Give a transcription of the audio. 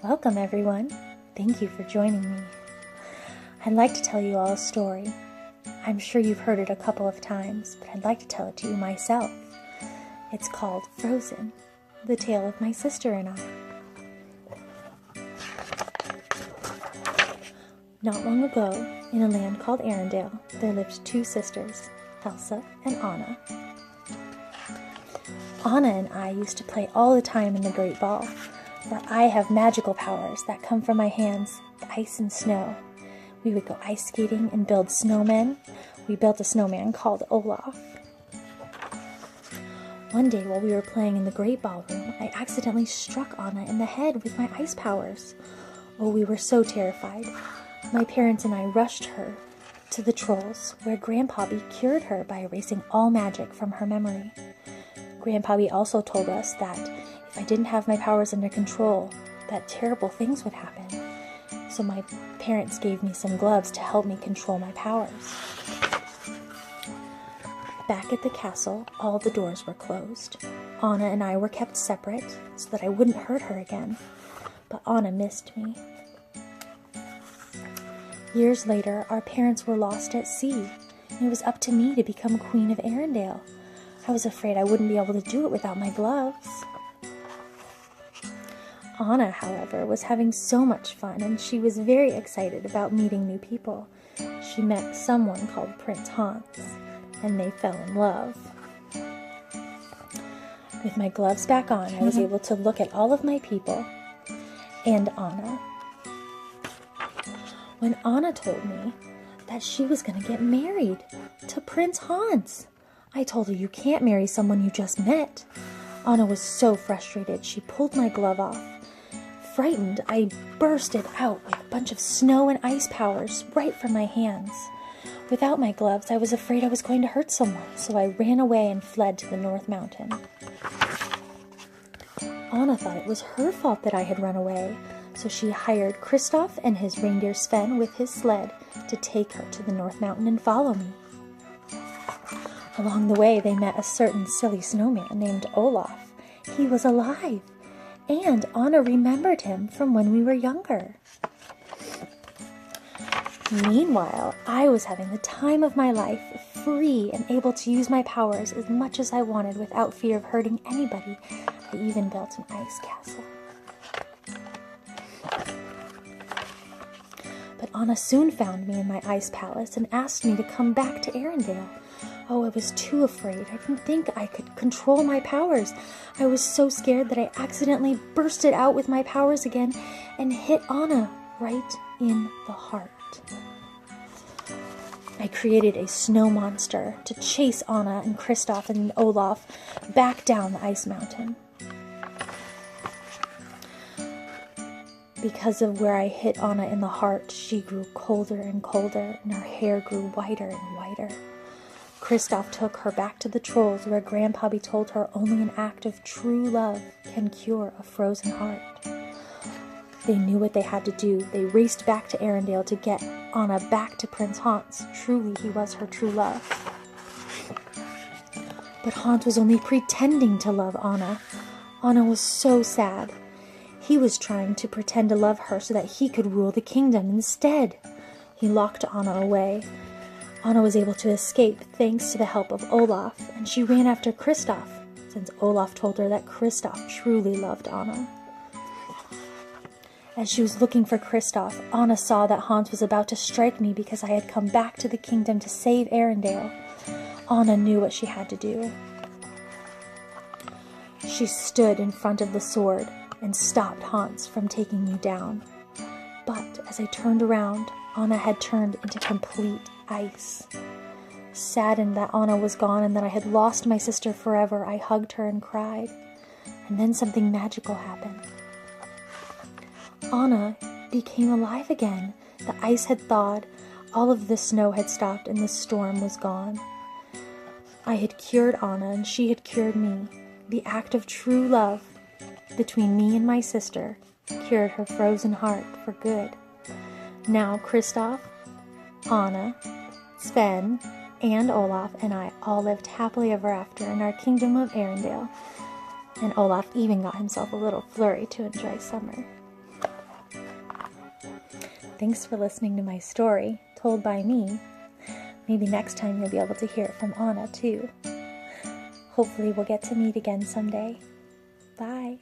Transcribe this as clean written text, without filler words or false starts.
Welcome, everyone. Thank you for joining me. I'd like to tell you all a story. I'm sure you've heard it a couple of times, but I'd like to tell it to you myself. It's called Frozen, the tale of my sister and I. Not long ago, in a land called Arendelle, there lived two sisters, Elsa and Anna. Anna and I used to play all the time in the Great Ball, where I have magical powers that come from my hands, ice and snow. We would go ice skating and build snowmen. We built a snowman called Olaf. One day while we were playing in the Great Ballroom, I accidentally struck Anna in the head with my ice powers. Oh, we were so terrified. My parents and I rushed her to the trolls, where Grandpappy cured her by erasing all magic from her memory. Grandpappy also told us that if I didn't have my powers under control, that terrible things would happen. So my parents gave me some gloves to help me control my powers. Back at the castle, all the doors were closed. Anna and I were kept separate so that I wouldn't hurt her again, but Anna missed me. Years later, our parents were lost at sea, and it was up to me to become Queen of Arendelle. I was afraid I wouldn't be able to do it without my gloves. Anna, however, was having so much fun, and she was very excited about meeting new people. She met someone called Prince Hans, and they fell in love. With my gloves back on, I was able to look at all of my people and Anna. When Anna told me that she was going to get married to Prince Hans, I told her, "You can't marry someone you just met." Anna was so frustrated, she pulled my glove off. Frightened, I bursted out with a bunch of snow and ice powers right from my hands. Without my gloves, I was afraid I was going to hurt someone, so I ran away and fled to the North Mountain. Anna thought it was her fault that I had run away, so she hired Kristoff and his reindeer Sven with his sled to take her to the North Mountain and follow me. Along the way, they met a certain silly snowman named Olaf. He was alive, and Anna remembered him from when we were younger. Meanwhile, I was having the time of my life, free and able to use my powers as much as I wanted without fear of hurting anybody. I even built an ice castle. But Anna soon found me in my ice palace and asked me to come back to Arendelle. Oh, I was too afraid. I didn't think I could control my powers. I was so scared that I accidentally bursted out with my powers again and hit Anna right in the heart. I created a snow monster to chase Anna and Kristoff and Olaf back down the ice mountain. Because of where I hit Anna in the heart, she grew colder and colder, and her hair grew whiter and whiter. Kristoff took her back to the trolls, where Grandpappy told her only an act of true love can cure a frozen heart. They knew what they had to do. They raced back to Arendelle to get Anna back to Prince Hans. Truly, he was her true love. But Hans was only pretending to love Anna. Anna was so sad. He was trying to pretend to love her so that he could rule the kingdom instead. He locked Anna away. Anna was able to escape thanks to the help of Olaf, and she ran after Kristoff, since Olaf told her that Kristoff truly loved Anna. As she was looking for Kristoff, Anna saw that Hans was about to strike me because I had come back to the kingdom to save Arendelle. Anna knew what she had to do. She stood in front of the sword and stopped Hans from taking me down. But as I turned around, Anna had turned into complete ice. Saddened that Anna was gone and that I had lost my sister forever, I hugged her and cried. And then something magical happened. Anna became alive again. The ice had thawed, all of the snow had stopped, and the storm was gone. I had cured Anna, and she had cured me. The act of true love between me and my sister cured her frozen heart for good. Now Kristoff, Anna, Sven, and Olaf and I all lived happily ever after in our kingdom of Arendelle, and Olaf even got himself a little flurry to enjoy summer. Thanks for listening to my story, told by me. Maybe next time you'll be able to hear it from Anna, too. Hopefully we'll get to meet again someday. Bye.